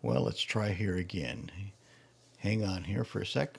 Well, let's try here again. Hang on here for a sec.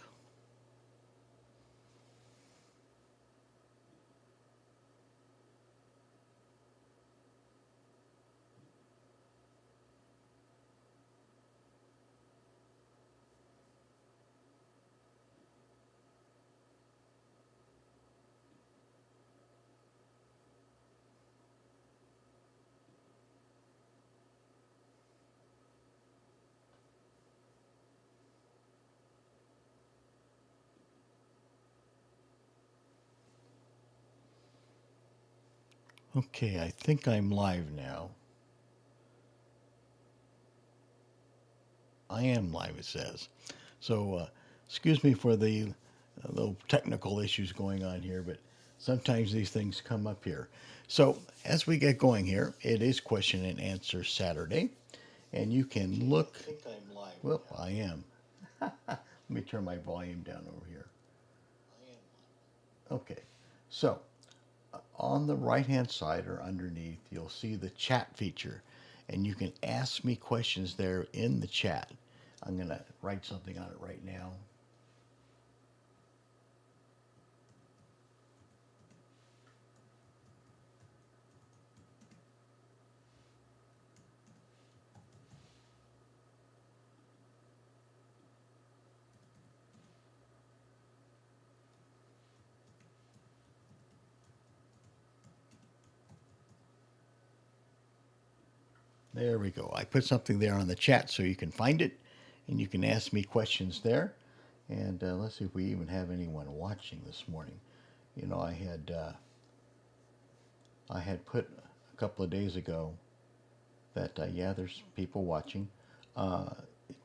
Okay, I think I'm live now. I am live, it says. So, excuse me for the little technical issues going on here, but sometimes these things come up here. So, as we get going here, it is question and answer Saturday, and you can look. I think I'm live. Well, now. I am. Let me turn my volume down over here. I am. Okay, so on the right hand side or underneath, you'll see the chat feature, and you can ask me questions there in the chat. I'm going to write something on it right now. There we go. I put something there on the chat so you can find it, and you can ask me questions there. And let's see if we even have anyone watching this morning. You know, I had put a couple of days ago that yeah, there's people watching. Uh,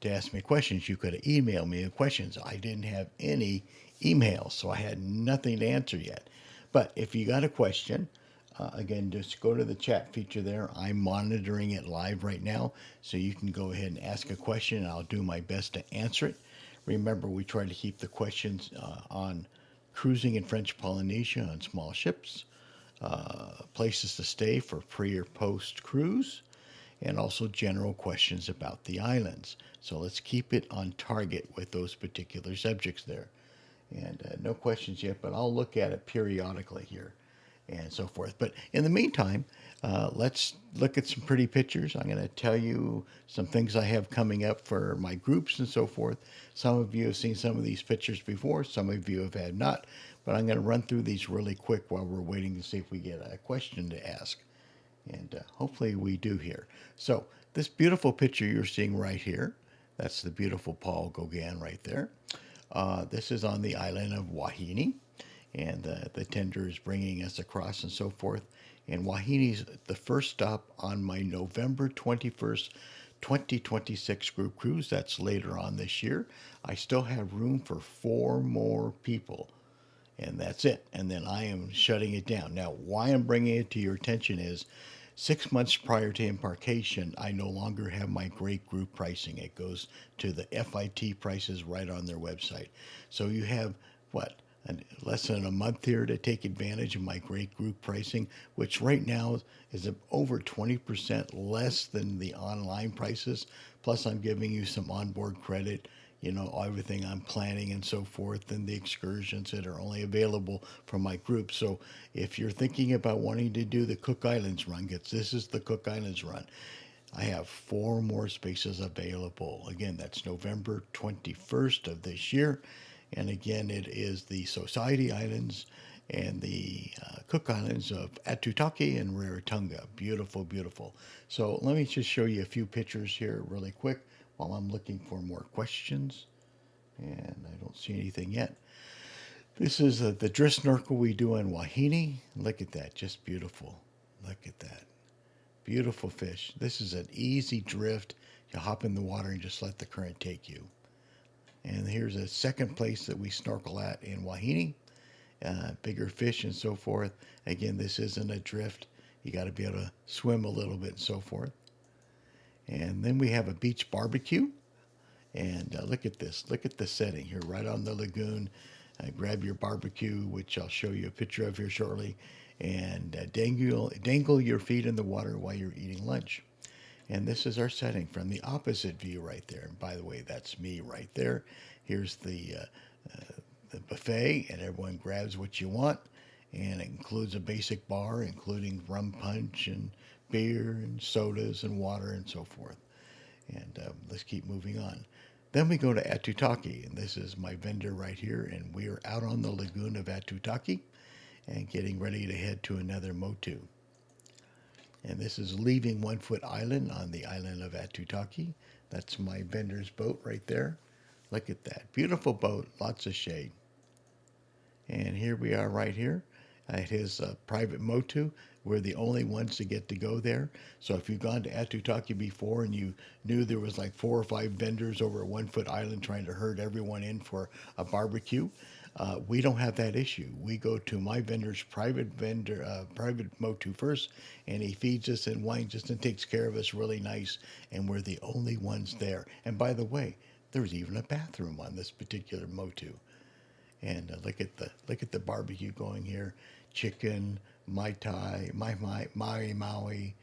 to ask me questions, you could email me the questions. I didn't have any emails, so I had nothing to answer yet. But if you got a question, again, just go to the chat feature there. I'm monitoring it live right now, so you can go ahead and ask a question, and I'll do my best to answer it. Remember, we try to keep the questions on cruising in French Polynesia on small ships, places to stay for pre or post cruise, and also general questions about the islands. So let's keep it on target with those particular subjects there. And no questions yet, but I'll look at it periodically here and so forth. But in the meantime, let's look at some pretty pictures. I'm going to tell you some things I have coming up for my groups and so forth. Some of you have seen some of these pictures before, some of you have had not, but I'm going to run through these really quick while we're waiting to see if we get a question to ask. And hopefully we do here. So this beautiful picture you're seeing right here, that's the beautiful Paul Gauguin right there. This is on the island of Wahini, and the tender is bringing us across and so forth. And Wahini's the first stop on my November 21st, 2026 group cruise. That's later on this year. I still have room for 4 more people, and that's it. And then I am shutting it down. Now, why I'm bringing it to your attention is 6 months prior to embarkation, I no longer have my great group pricing. It goes to the FIT prices right on their website. So you have what? Less than a month here to take advantage of my great group pricing, which right now is over 20% less than the online prices. Plus, I'm giving you some onboard credit, you know, everything I'm planning and so forth, and the excursions that are only available from my group. So if you're thinking about wanting to do the Cook Islands run, this is the Cook Islands run. I have 4 more spaces available. Again, that's November 21st of this year. And again, it is the Society Islands and the Cook Islands of Atutaki and Rarotonga. Beautiful, beautiful. So let me just show you a few pictures here really quick while I'm looking for more questions. And I don't see anything yet. This is the drift snorkel we do in Wahini. Look at that, just beautiful. Look at that. Beautiful fish. This is an easy drift. You hop in the water and just let the current take you. And here's a second place that we snorkel at in Wahini. Bigger fish and so forth. Again, this isn't a drift. You got to be able to swim a little bit and so forth. And then we have a beach barbecue. And look at this. Look at the setting here, right on the lagoon. Grab your barbecue, which I'll show you a picture of here shortly, and dangle your feet in the water while you're eating lunch. And this is our setting from the opposite view right there. And by the way, that's me right there. Here's the buffet, and everyone grabs what you want. And it includes a basic bar, including rum punch and beer and sodas and water and so forth. And let's keep moving on. Then we go to Atutaki, and this is my vendor right here, and we are out on the lagoon of Atutaki and getting ready to head to another motu. And this is leaving One Foot Island on the island of Atutaki. That's my vendor's boat right there. Look at that. Beautiful boat, lots of shade. And here we are right here at his private motu. We're the only ones to get to go there. So if you've gone to Atutaki before and you knew there was like 4 or 5 vendors over at One Foot Island trying to herd everyone in for a barbecue, we don't have that issue. We go to my vendor's private motu first, and he feeds us and wines us and takes care of us really nice, and we're the only ones there. And by the way, there's even a bathroom on this particular motu. And look at the barbecue going here: chicken, mai tai, maui,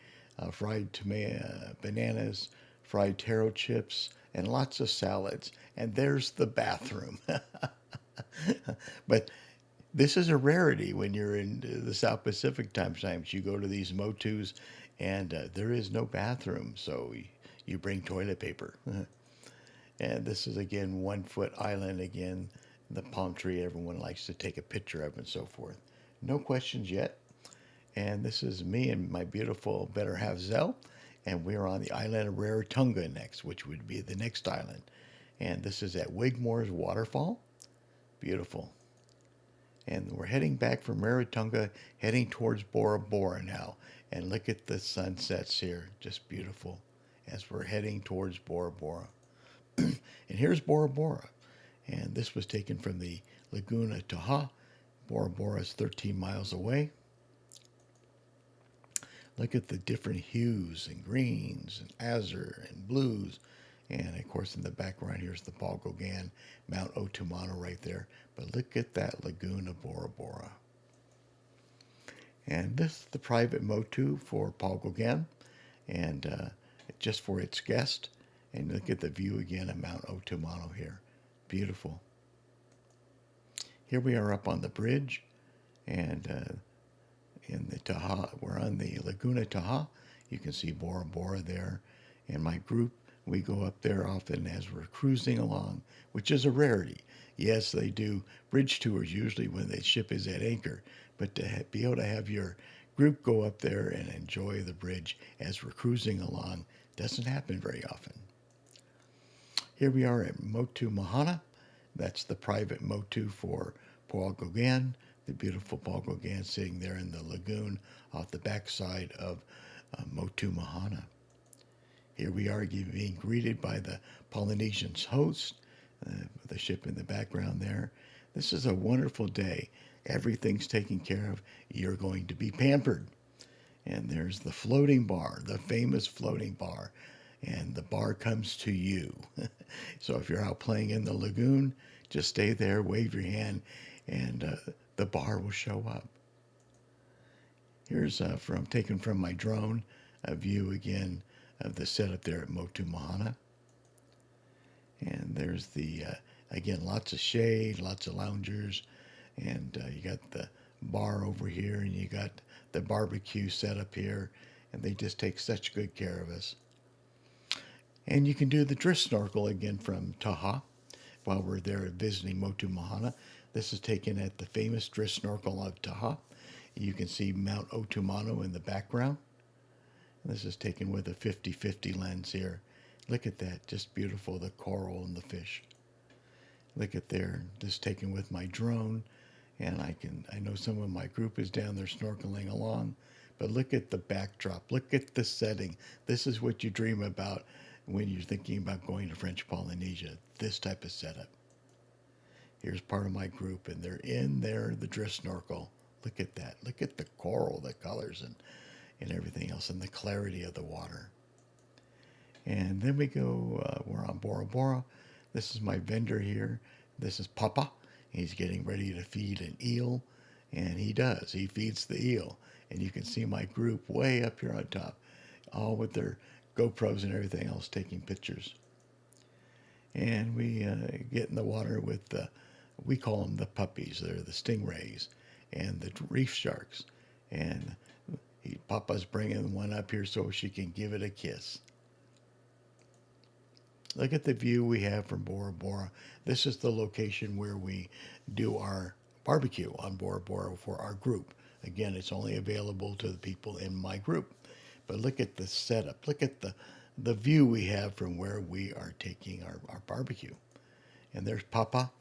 fried tomato, bananas, fried taro chips, and lots of salads. And there's the bathroom. But this is a rarity when you're in the South Pacific times. You go to these motus, and there is no bathroom, so you bring toilet paper. And this is again One Foot Island again, the palm tree everyone likes to take a picture of and so forth. No questions yet. And this is me and my beautiful better half Zell, and we're on the island of Rarotonga next, which would be the next island. And this is at Wigmore's Waterfall. Beautiful. And we're heading back from Rarotonga, heading towards Bora Bora now. And look at the sunsets here, just beautiful as we're heading towards Bora Bora. And here's Bora Bora. And this was taken from the Laguna Taha. Bora Bora is 13 miles away. Look at the different hues and greens and azure and blues. And of course, in the background, here's the Paul Gauguin, Mount Otumano right there. But look at that lagoon of Bora Bora. And this is the private motu for Paul Gauguin, and just for its guest. And look at the view again of Mount Otumano here. Beautiful. Here we are up on the bridge, and in the Taha, we're on the Laguna Taha. You can see Bora Bora there. And my group, we go up there often as we're cruising along, which is a rarity. Yes, they do bridge tours usually when the ship is at anchor, but to be able to have your group go up there and enjoy the bridge as we're cruising along doesn't happen very often. Here we are at Motu Mahana. That's the private motu for Paul Gauguin, the beautiful Paul Gauguin sitting there in the lagoon off the backside of Motu Mahana. Here we are being greeted by the Polynesian's host, the ship in the background there. This is a wonderful day. Everything's taken care of. You're going to be pampered. And there's the floating bar, the famous floating bar. And the bar comes to you. So if you're out playing in the lagoon, just stay there, wave your hand, and the bar will show up. Here's taken from my drone, a view again of the setup there at Motu Mahana. And there's again, lots of shade, lots of loungers, and you got the bar over here, and you got the barbecue set up here, and they just take such good care of us. And you can do the drift snorkel again from Taha while we're there visiting Motu Mahana. This is taken at the famous drift snorkel of Taha. You can see Mount Otumano in the background. And this is taken with a 50-50 lens here. Look at that, just beautiful, the coral and the fish. Look at there, just taken with my drone. And I know some of my group is down there snorkeling along. But look at the backdrop, look at the setting. This is what you dream about when you're thinking about going to French Polynesia, this type of setup. Here's part of my group, and they're in there, the drift snorkel. Look at that. Look at the coral, the colors, and everything else, and the clarity of the water. And then we go, we're on Bora Bora. This is my vendor here. This is Papa. He's getting ready to feed an eel, and he does. He feeds the eel. And you can see my group way up here on top, all with their GoPros and everything else taking pictures. And we get in the water with we call them the puppies. They're the stingrays and the reef sharks. And Papa's bringing one up here so she can give it a kiss. Look at the view we have from Bora Bora. This is the location where we do our barbecue on Bora Bora for our group. Again, it's only available to the people in my group. But look at the setup. Look at the view we have from where we are taking our barbecue. And there's Papa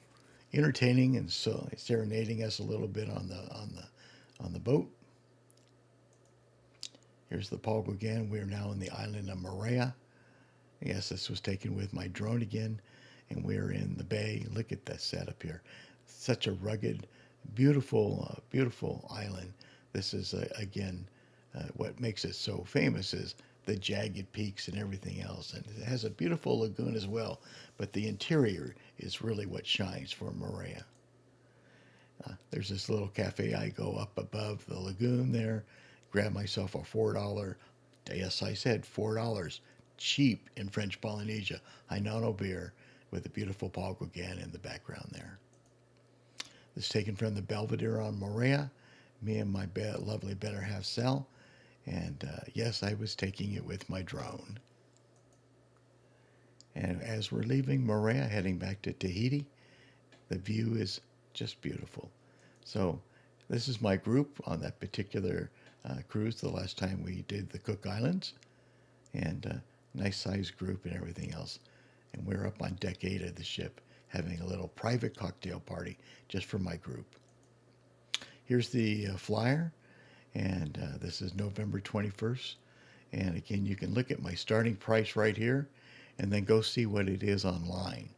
entertaining and so serenading us a little bit on the boat. Here's the Paul Gauguin. We are now in the island of Moorea. Yes, this was taken with my drone again, and we're in the bay. Look at that setup here. Such a rugged, beautiful, beautiful island. This is, again, what makes it so famous is the jagged peaks and everything else. And it has a beautiful lagoon as well, but the interior is really what shines for Moorea. There's this little cafe. I go up above the lagoon there, grab myself a $4. Yes, I said $4. Cheap in French Polynesia. Hainano beer with a beautiful Paul Gauguin in the background there. This is taken from the Belvedere on Moorea. Me and my lovely better half Sel. And yes, I was taking it with my drone. And as we're leaving Moorea, heading back to Tahiti, the view is just beautiful. So this is my group on that particular cruise the last time we did the Cook Islands. And nice sized group and everything else. And we're up on deck 8 of the ship having a little private cocktail party just for my group. Here's the flyer, and this is November 21st. And again, you can look at my starting price right here and then go see what it is online.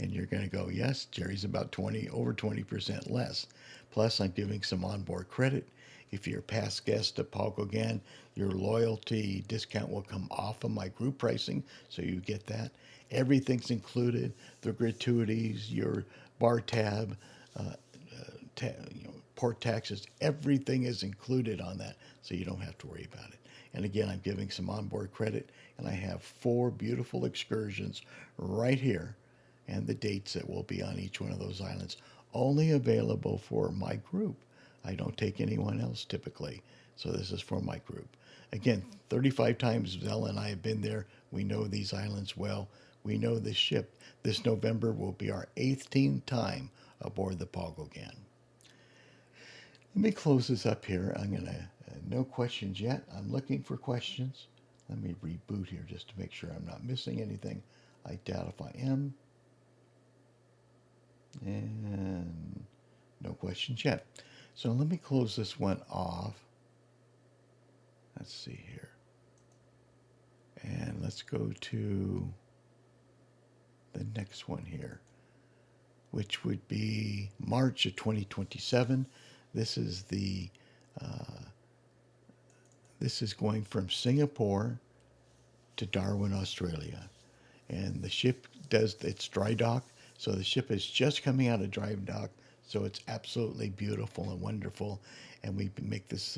And you're going to go, yes, Jerry's about over 20% less. Plus, I'm giving some onboard credit. If you're a past guest of Paul Gauguin, your loyalty discount will come off of my group pricing, so you get that. Everything's included, the gratuities, your bar tab, port taxes, everything is included on that, so you don't have to worry about it. And again, I'm giving some onboard credit, and I have 4 beautiful excursions right here, and the dates that will be on each one of those islands, only available for my group. I don't take anyone else typically, so this is for my group. Again, 35 times Zell and I have been there. We know these islands well. We know this ship. This November will be our 18th time aboard the Paul Gauguin. Let me close this up here. I'm going to, no questions yet. I'm looking for questions. Let me reboot here just to make sure I'm not missing anything. I doubt if I am. And no questions yet. So let me close this one off. Let's see here. And let's go to the next one here, which would be March of 2027. This is this is going from Singapore to Darwin, Australia. And the ship does its dry dock. So the ship is just coming out of dry dock. So it's absolutely beautiful and wonderful. And we make this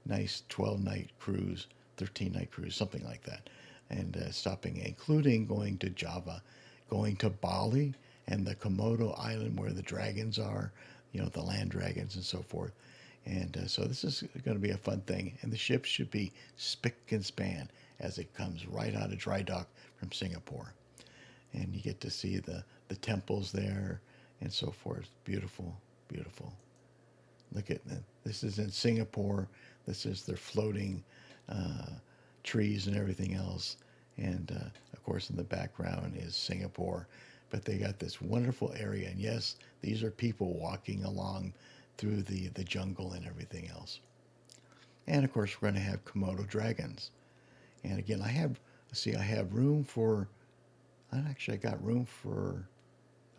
nice 12-night cruise, 13-night cruise, something like that. And stopping, including going to Java, going to Bali and the Komodo Island where the dragons are, you know, the land dragons and so forth. And so this is going to be a fun thing. And the ship should be spick and span as it comes right out of dry dock from Singapore. And you get to see the temples there and so forth. Beautiful, beautiful. Look at that. This is in Singapore. This is their floating trees and everything else. And of course, in the background is Singapore. But they got this wonderful area. And yes, these are people walking along through the jungle and everything else. And of course, we're going to have Komodo dragons. And again, I have room for, I got room for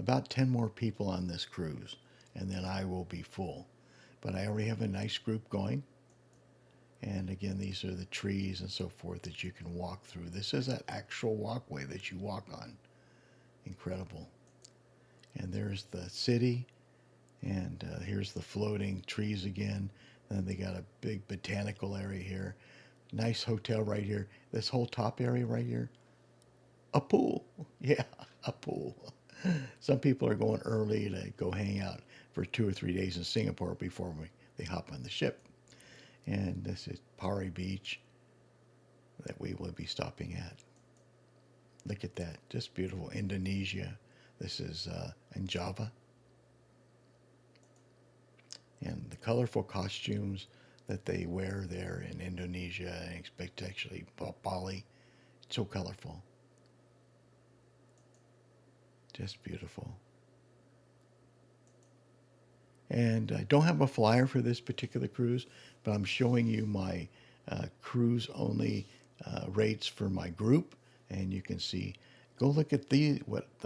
about 10 more people on this cruise. And then I will be full. But I already have a nice group going. And again, these are the trees and so forth that you can walk through. This is an actual walkway that you walk on. Incredible. And there's the city. And here's the floating trees again. Then they got a big botanical area here. Nice hotel right here. This whole top area right here, a pool. Yeah, a pool. Some people are going early to go hang out for 2 or 3 days in Singapore before they hop on the ship. And this is Pari Beach that we will be stopping at. Look at that. Just beautiful. Indonesia. This is in Java. And the colorful costumes that they wear there in Indonesia and especially Bali. It's so colorful. Just beautiful. And I don't have a flyer for this particular cruise, but I'm showing you my cruise only rates for my group. And you can see, go look at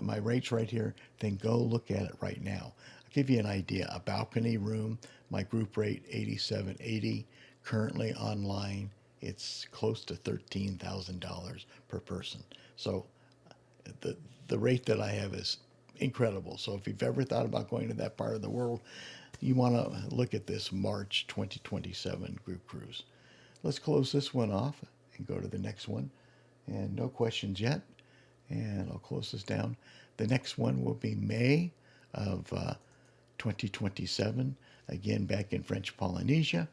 my rates right here, then go look at it right now. I'll give you an idea. A balcony room, my group rate $87.80. Currently online, it's close to $13,000 per person. So the the rate that I have is incredible. So if you've ever thought about going to that part of the world, you want to look at this March 2027 group cruise. Let's close this one off and go to the next one. And no questions yet. And I'll close this down. The next one will be May of 2027, again back in French Polynesia.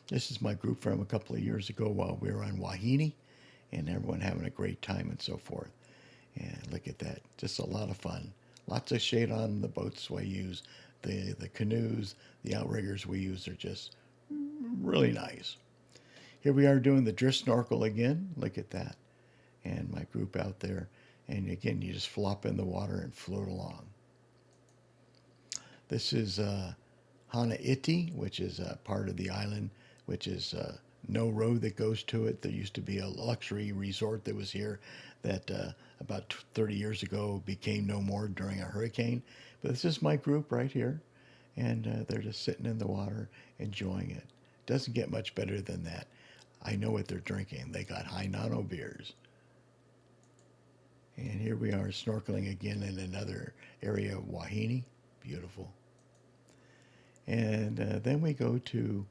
This is my group from a couple of years ago while we were on Wahine, and everyone having a great time and so forth. And look at that, just a lot of fun. Lots of shade on the boats I use. The canoes, the outriggers we use are just really nice. Here we are doing the drift snorkel again. Look at that. And my group out there. And again, you just flop in the water and float along. This is Hana Iti, which is part of the island, which is no road that goes to it. There used to be a luxury resort that was here that about 30 years ago became no more during a hurricane. But this is my group right here, and they're just sitting in the water enjoying it. Doesn't get much better than that. I know what they're drinking. They got Hainano beers. And here we are snorkeling again in another area of Wahine. Beautiful. And then we go to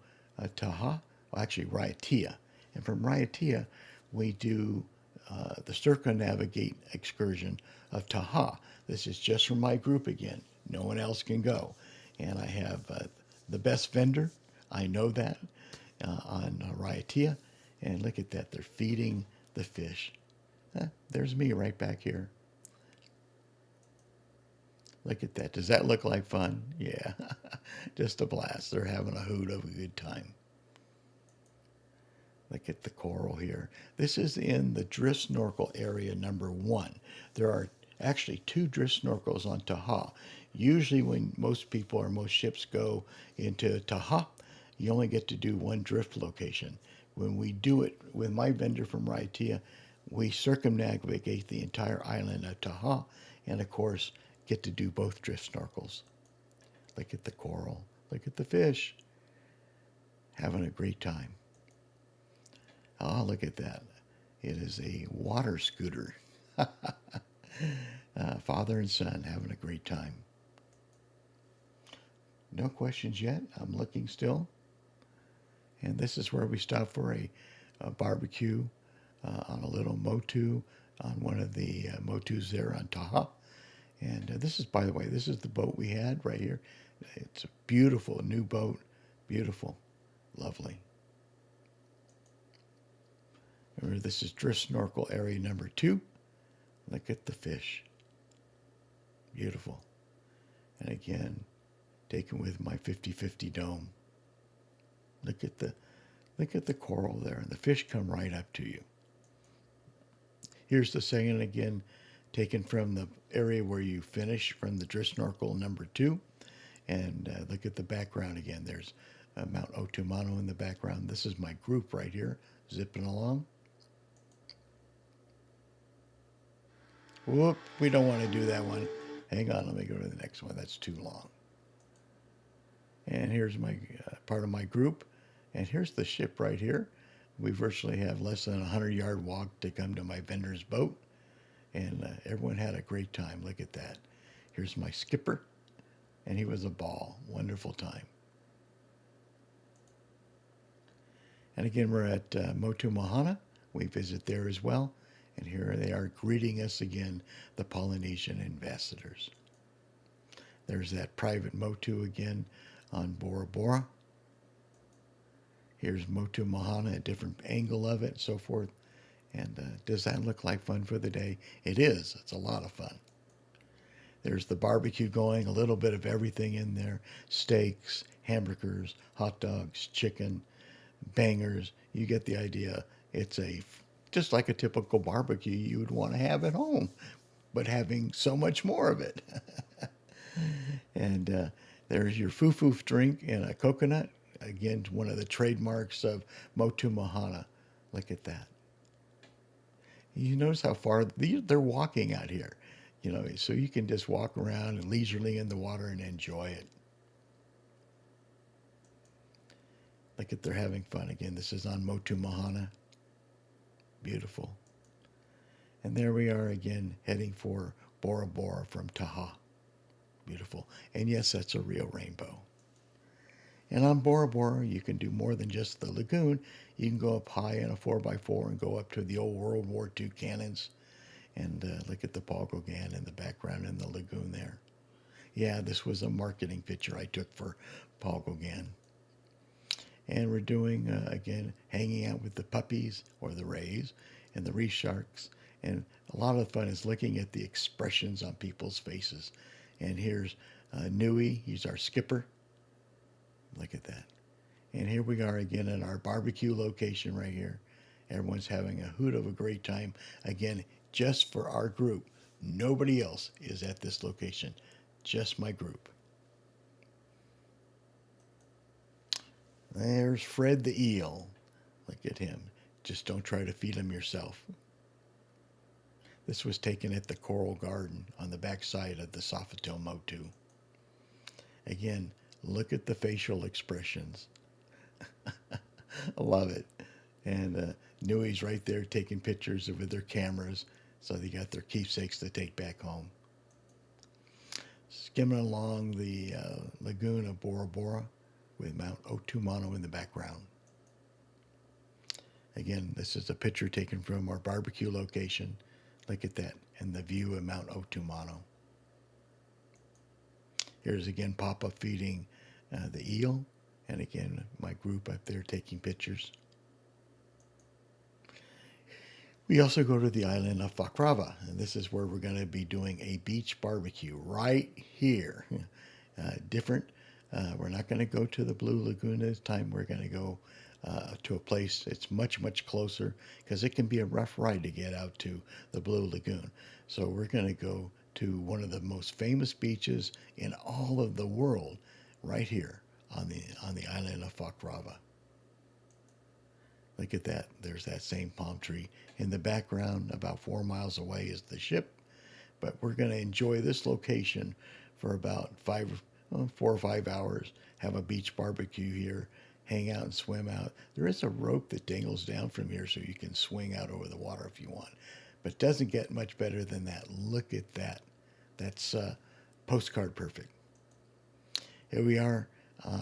Taha, well, actually Raiatea. And from Raiatea, we do the circumnavigate excursion of Taha. This is just for my group again. No one else can go. And I have the best vendor. I know that on Raiatea. And look at that. They're feeding the fish. There's me right back here. Look at that. Does that look like fun? Yeah. Just a blast. They're having a hoot of a good time. Look at the coral here. This is in the drift snorkel area number 1. There are actually 2 drift snorkels on Taha. Usually when most people or most ships go into Taha, you only get to do 1 drift location. When we do it with my vendor from Raiatea, we circumnavigate the entire island of Taha, and of course get to do both drift snorkels. Look at the coral. Look at the fish. Having a great time. Oh, look at that. It is a water scooter. Father and son having a great time. No questions yet. I'm looking still. And this is where we stop for a barbecue on a little motu, on one of the motus there on Taha. And this is, by the way, this is the boat we had right here. It's a beautiful new boat. Beautiful. Lovely. Remember, this is drift snorkel area number 2. Look at the fish. Beautiful. And again, taken with my 50/50 dome. Look at the coral there, and the fish come right up to you. Here's the second again, taken from the area where you finish from the drift snorkel number 2. And look at the background again. There's Mount Otumano in the background. This is my group right here, zipping along. Whoop, we don't want to do that one. Hang on, let me go to the next one. That's too long. And here's my part of my group. And here's the ship right here. We virtually have less than a 100-yard walk to come to my vendor's boat. And everyone had a great time. Look at that. Here's my skipper. And he was a ball. Wonderful time. And again, we're at Motu Mohana. We visit there as well. And here they are greeting us again, the Polynesian ambassadors. There's that private Motu again on Bora Bora. Here's Motu Mohana, a different angle of it, and so forth. And does that look like fun for the day? It is. It's a lot of fun. There's the barbecue going, a little bit of everything in there: steaks, hamburgers, hot dogs, chicken, bangers. You get the idea. It's just like a typical barbecue you would want to have at home, but having so much more of it. And there's your fufuf drink in a coconut. Again, one of the trademarks of Motu Mohana. Look at that. You notice how far they're walking out here, so you can just walk around and leisurely in the water and enjoy it. Look at they're having fun again. This is on Motu Mohana. Beautiful. And there we are again, heading for Bora Bora from Taha. Beautiful. And yes, that's a real rainbow. And on Bora Bora, you can do more than just the lagoon. You can go up high in a 4x4 and go up to the old World War II cannons and look at the Paul Gauguin in the background in the lagoon there. Yeah, this was a marketing picture I took for Paul Gauguin. And we're doing, again, hanging out with the puppies or the rays and the reef sharks. And a lot of the fun is looking at the expressions on people's faces. And here's Nui, he's our skipper. Look at that. And here we are again in our barbecue location right here. Everyone's having a hoot of a great time. Again, just for our group. Nobody else is at this location. Just my group. There's Fred the eel. Look at him. Just don't try to feed him yourself. This was taken at the Coral Garden on the backside of the Sofitel Motu. Again, look at the facial expressions. I love it. And Nui's right there taking pictures with their cameras, so they got their keepsakes to take back home. Skimming along the lagoon of Bora Bora with Mount Otumano in the background. Again, this is a picture taken from our barbecue location. Look at that, and the view of Mount Otumano. Here's again Papa feeding the eel, and again my group up there taking pictures. We also go to the island of Fakrava, and this is where we're going to be doing a beach barbecue right here. Different. We're not going to go to the Blue Lagoon this time. We're going to go to a place that's much, much closer, because it can be a rough ride to get out to the Blue Lagoon. So we're going to go to one of the most famous beaches in all of the world right here on the island of Fakrava. Look at that. There's that same palm tree. In the background, about 4 miles away, is the ship. But we're going to enjoy this location for about 4 or 5 hours, have a beach barbecue here, hang out and swim out. There is a rope that dangles down from here so you can swing out over the water if you want. But it doesn't get much better than that. Look at that. That's postcard perfect. Here we are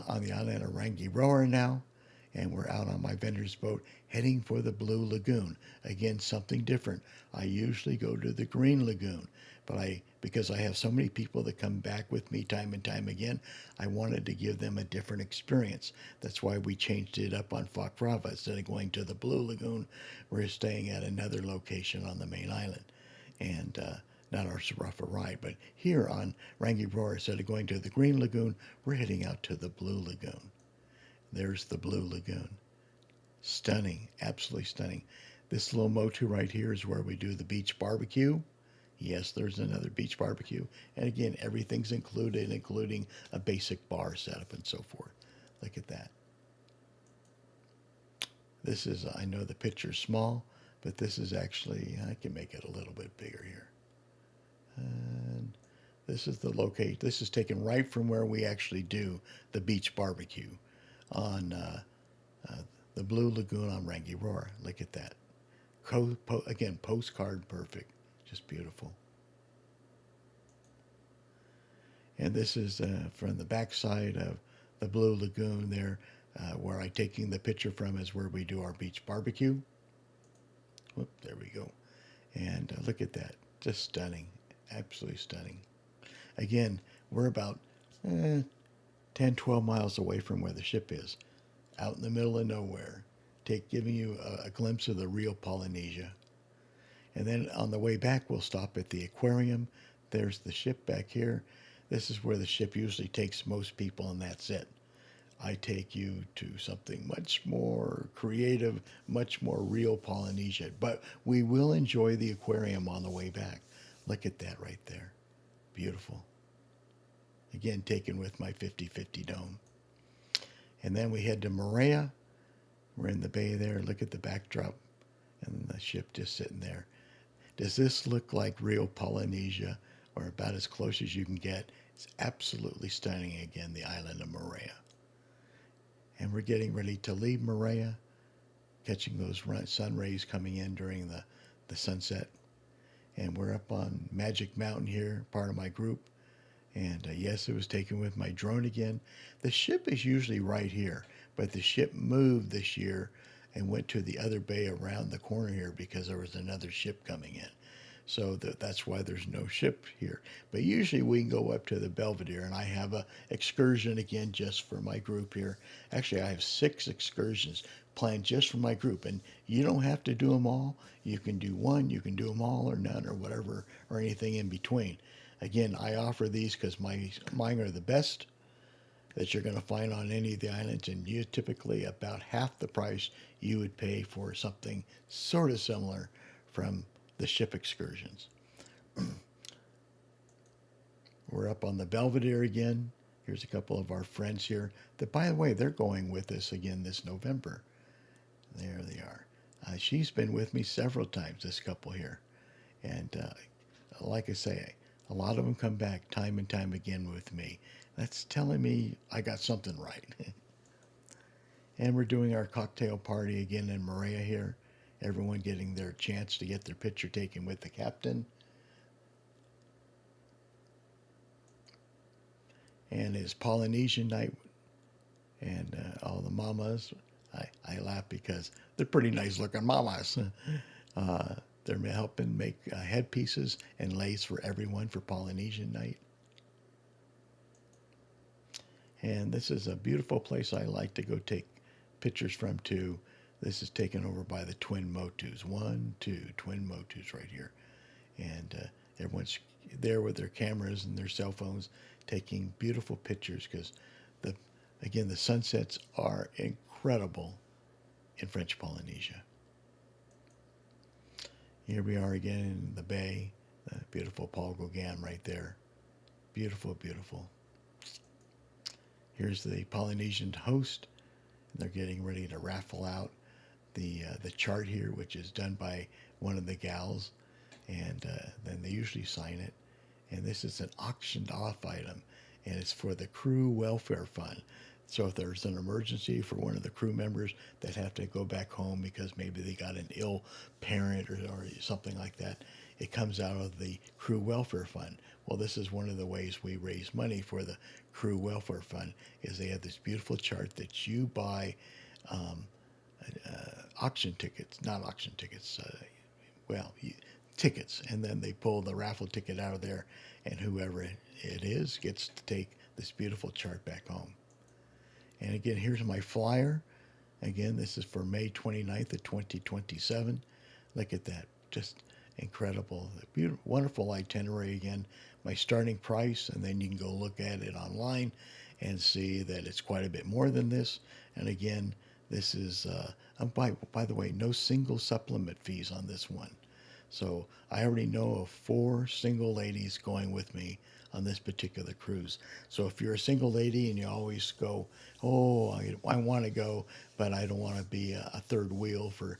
on the island of Rangiroa now. And we're out on my vendor's boat heading for the Blue Lagoon. Again, something different. I usually go to the Green Lagoon, but because I have so many people that come back with me time and time again, I wanted to give them a different experience. That's why we changed it up on Fakrava. Instead of going to the Blue Lagoon, we're staying at another location on the main island. And not our so rough a ride, but here on Rangiroa, instead of going to the Green Lagoon, we're heading out to the Blue Lagoon. There's the Blue Lagoon. Stunning, absolutely stunning. This little motu right here is where we do the beach barbecue. Yes, there's another beach barbecue. And again, everything's included, including a basic bar setup and so forth. Look at that. This is, I know the picture's small, but this is actually, I can make it a little bit bigger here. And this is the location. This is taken right from where we actually do the beach barbecue on the Blue Lagoon on Rangiroa. Look at that. Again, postcard perfect. Just beautiful. And this is from the backside of the Blue Lagoon there. Where I'm taking the picture from is where we do our beach barbecue. Whoop, there we go. And look at that. Just stunning. Absolutely stunning. Again, we're about 10, 12 miles away from where the ship is, out in the middle of nowhere, giving you a glimpse of the real Polynesia. And then on the way back, we'll stop at the aquarium. There's the ship back here. This is where the ship usually takes most people, and that's it. I take you to something much more creative, much more real Polynesia. But we will enjoy the aquarium on the way back. Look at that right there. Beautiful. Again, taken with my 50/50 dome. And then we head to Moorea. We're in the bay there. Look at the backdrop and the ship just sitting there. Does this look like real Polynesia, or about as close as you can get? It's absolutely stunning. Again, the island of Moorea. And we're getting ready to leave Moorea, catching those sun rays coming in during the sunset. And we're up on Magic Mountain here, part of my group. And yes, it was taken with my drone again. The ship is usually right here, but the ship moved this year and went to the other bay around the corner here because there was another ship coming in. So that's why there's no ship here. But usually we can go up to the Belvedere, and I have a excursion again just for my group here. Actually, I have 6 excursions planned just for my group, and you don't have to do them all. You can do one, you can do them all, or none, or whatever, or anything in between. Again, I offer these because mine are the best that you're going to find on any of the islands, and you typically about half the price you would pay for something sort of similar from the ship excursions. We're up on the Belvedere again. Here's a couple of our friends here that, by the way, they're going with us again this November. There they are. She's been with me several times, this couple here. And like I say, a lot of them come back time and time again with me. That's telling me I got something right. And we're doing our cocktail party again in Moorea here. Everyone getting their chance to get their picture taken with the captain. And it's Polynesian night. And all the mamas, I laugh because they're pretty nice looking mamas. They're helping make headpieces and lace for everyone for Polynesian night. And this is a beautiful place I like to go take pictures from too. This is taken over by the twin motus. 1, 2 twin motus right here. And everyone's there with their cameras and their cell phones taking beautiful pictures because the sunsets are incredible in French Polynesia. Here we are again in the bay. The beautiful Paul Gauguin right there. Beautiful, beautiful. Here's the Polynesian host. They're getting ready to raffle out the chart here, which is done by one of the gals, and then they usually sign it. And this is an auctioned off item, and it's for the crew welfare fund. So if there's an emergency for one of the crew members that have to go back home because maybe they got an ill parent or something like that, it comes out of the crew welfare fund. Well, this is one of the ways we raise money for the crew welfare fund. Is they have this beautiful chart that you buy auction tickets, not auction tickets, tickets, and then they pull the raffle ticket out of there, and whoever it is gets to take this beautiful chart back home. And again, here's my flyer. Again, this is for May 29th of 2027. Look at that. Just incredible. Beautiful, wonderful itinerary again. My starting price, and then you can go look at it online and see that it's quite a bit more than this. And again, this is, by the way, no single supplement fees on this one. So I already know of 4 single ladies going with me on this particular cruise. So if you're a single lady and you always go, oh, I want to go, but I don't want to be a third wheel for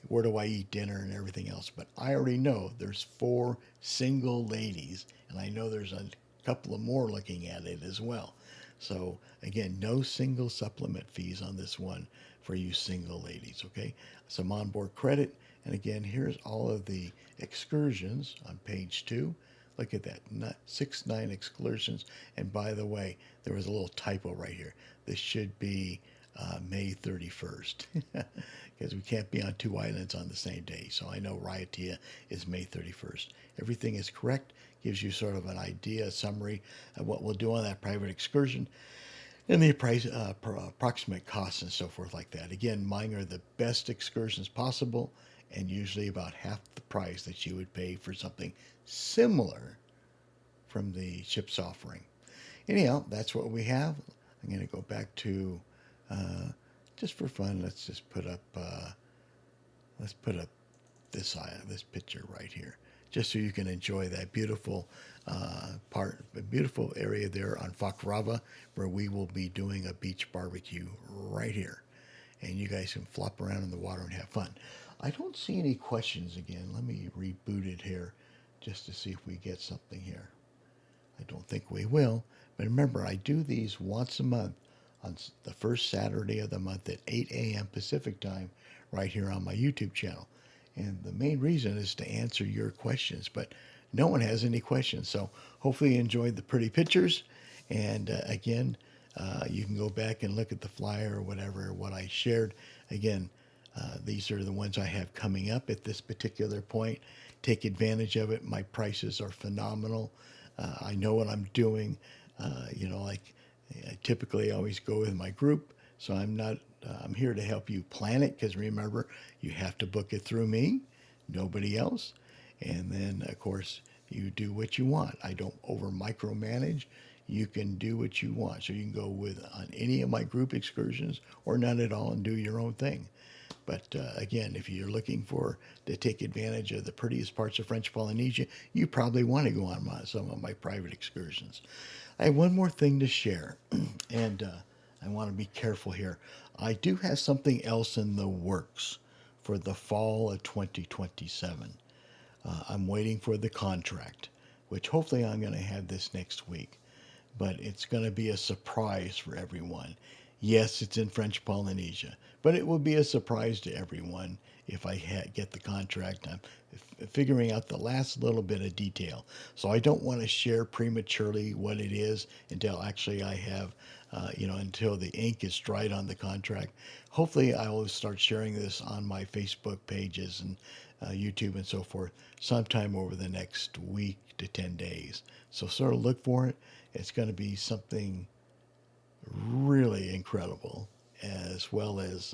where do I eat dinner and everything else. But I already know there's 4 single ladies, and I know there's a couple of more looking at it as well. So again, no single supplement fees on this one for you single ladies, okay? Some onboard credit. And again, here's all of the excursions on page 2. Look at that, 6-9 excursions. And by the way, there was a little typo right here. This should be May 31st, because we can't be on two islands on the same day. So I know Raiatea is May 31st. Everything is correct, gives you sort of an idea, a summary of what we'll do on that private excursion and the price, approximate costs and so forth like that. Again, mine are the best excursions possible and usually about half the price that you would pay for something similar from the ship's offering. Anyhow, that's what we have. I'm going to go back to, just for fun, let's put up this picture right here, just so you can enjoy that beautiful beautiful area there on Fakarava, where we will be doing a beach barbecue right here, and you guys can flop around in the water and have fun. I don't see any questions again. Let me reboot it here, just to see if we get something here. I don't think we will, but remember, I do these once a month on the first Saturday of the month at 8 a.m. Pacific time, right here on my YouTube channel. And the main reason is to answer your questions, but no one has any questions. So hopefully you enjoyed the pretty pictures. And again, you can go back and look at the flyer or whatever, what I shared. Again, these are the ones I have coming up at this particular point. Take advantage of it. My prices are phenomenal. I know what I'm doing. Like I typically always go with my group. So I'm not, I'm here to help you plan it, because remember, you have to book it through me, nobody else. And then, of course, you do what you want. I don't over micromanage. You can do what you want. So you can go with on any of my group excursions or none at all and do your own thing. But again, if you're looking for to take advantage of the prettiest parts of French Polynesia, you probably want to go on some of my private excursions. I have one more thing to share, and I want to be careful here. I do have something else in the works for the fall of 2027. I'm waiting for the contract, which hopefully I'm going to have this next week. But it's going to be a surprise for everyone. Yes, it's in French Polynesia, but it will be a surprise to everyone if I get the contract. I'm figuring out the last little bit of detail. So I don't want to share prematurely what it is until actually I have, until the ink is dried on the contract. Hopefully, I will start sharing this on my Facebook pages and YouTube and so forth sometime over the next week to 10 days. So sort of look for it. It's going to be something really incredible, as well as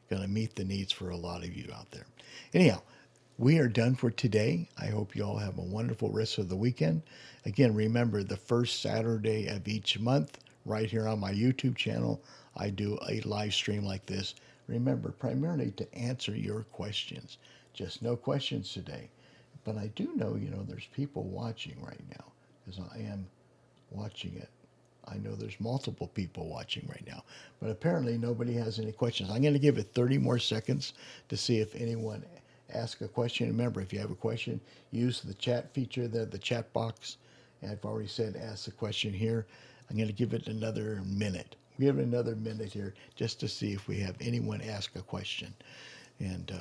going to meet the needs for a lot of you out there. Anyhow, we are done for today. I hope you all have a wonderful rest of the weekend. Again, remember, the first Saturday of each month, right here on my YouTube channel, I do a live stream like this. Remember, primarily to answer your questions. Just no questions today. But I do know, there's people watching right now, because I am watching it. I know there's multiple people watching right now, but apparently nobody has any questions. I'm going to give it 30 more seconds to see if anyone asks a question. Remember, if you have a question, use the chat feature there, the chat box. And I've already said ask the question here. I'm going to give it another minute. Give it another minute here just to see if we have anyone ask a question. And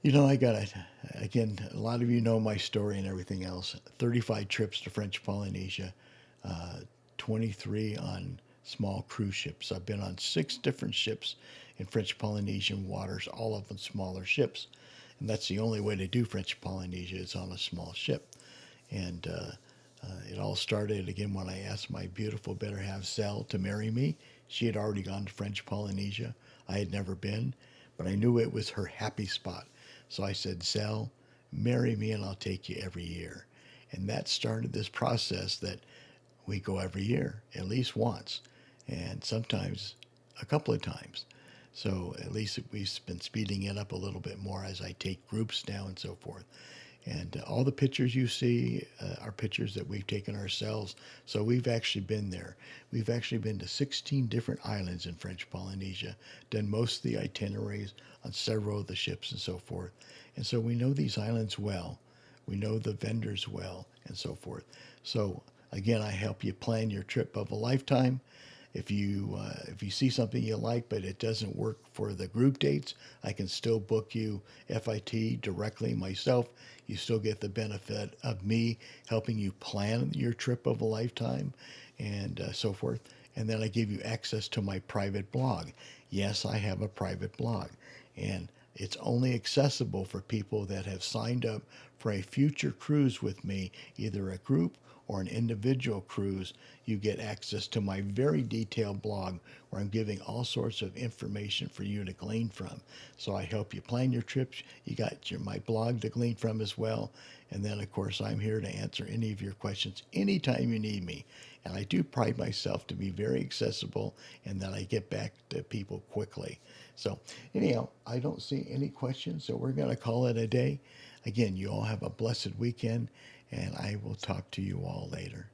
I got it. Again, a lot of you know my story and everything else. 35 trips to French Polynesia, 23 on small cruise ships. I've been on 6 different ships in French Polynesian waters, all of them smaller ships. And that's the only way to do French Polynesia is on a small ship. And it all started, again, when I asked my beautiful better half, Zell, to marry me. She had already gone to French Polynesia. I had never been, but I knew it was her happy spot. So I said, Zell, marry me and I'll take you every year. And that started this process that we go every year, at least once, and sometimes a couple of times. So at least we've been speeding it up a little bit more as I take groups now and so forth. And all the pictures you see are pictures that we've taken ourselves. So we've actually been there. We've actually been to 16 different islands in French Polynesia, done most of the itineraries on several of the ships and so forth. And so we know these islands well. We know the vendors well and so forth. So again, I help you plan your trip of a lifetime. If you see something you like but it doesn't work for the group dates, I can still book you FIT directly myself. You still get the benefit of me helping you plan your trip of a lifetime and so forth. and then I give you access to my private blog. Yes, I have a private blog, and it's only accessible for people that have signed up for a future cruise with me, either a group or an individual cruise. You get access to my very detailed blog where I'm giving all sorts of information for you to glean from. So I help you plan your trips. You got my blog to glean from as well. And then, of course, I'm here to answer any of your questions anytime you need me. And I do pride myself to be very accessible and that I get back to people quickly. So, anyhow, I don't see any questions, so we're going to call it a day. Again, you all have a blessed weekend, and I will talk to you all later.